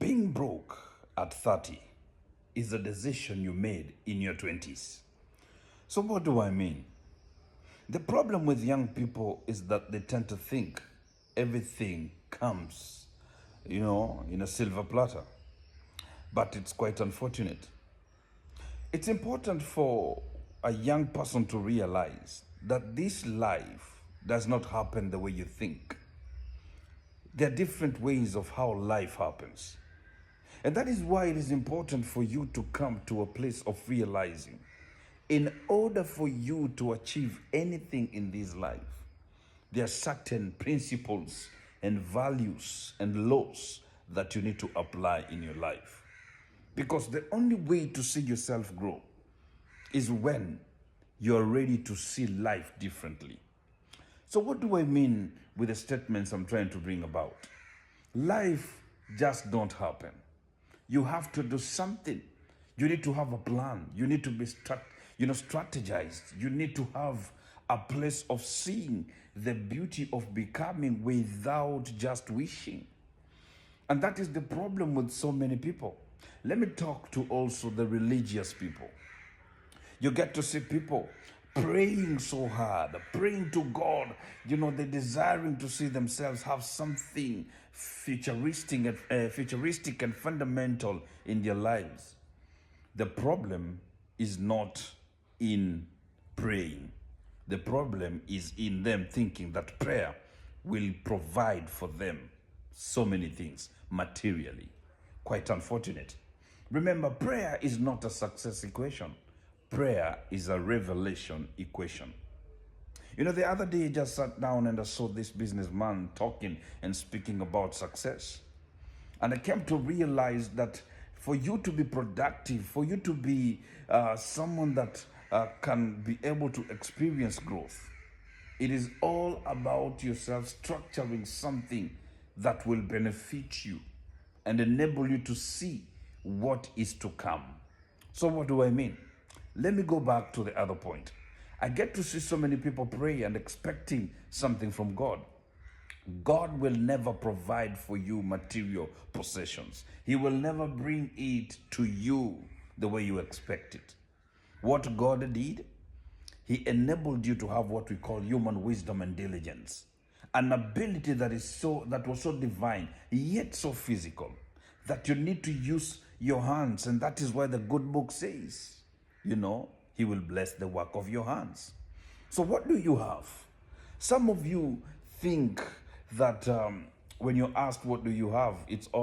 Being broke at 30 is a decision you made in your 20s. So what do I mean? The problem with young people is that they tend to think everything comes, in a silver platter. But it's quite unfortunate. It's important for a young person to realize that this life does not happen the way you think. There are different ways of how life happens. And that is why it is important for you to come to a place of realizing, in order for you to achieve anything in this life, there are certain principles and values and laws that you need to apply in your life. Because the only way to see yourself grow is when you're ready to see life differently. So what do I mean with the statements I'm trying to bring about? Life just don't happen. You have to do something. You need to have a plan. You need to be strategized. You need to have a place of seeing the beauty of becoming without just wishing. And that is the problem with so many people. Let me talk to also the religious people. You get to see people praying so hard, praying to God, they're desiring to see themselves have something futuristic and fundamental in their lives. The problem is not in praying. The problem is in them thinking that prayer will provide for them so many things materially. Quite unfortunate. Remember, prayer is not a success equation. Prayer is a revelation equation. The other day I just sat down and I saw this businessman talking and speaking about success. And I came to realize that for you to be productive, for you to be someone that can be able to experience growth, it is all about yourself structuring something that will benefit you and enable you to see what is to come. So what do I mean? Let me go back to the other point. I get to see so many people pray and expecting something from God. God will never provide for you material possessions. He will never bring it to you the way you expect it. What God did, He enabled you to have what we call human wisdom and diligence. An ability that was so divine, yet so physical, that you need to use your hands. And that is why the good book says, He will bless the work of your hands. So what do you have? Some of you think that when you're asked what do you have, it's all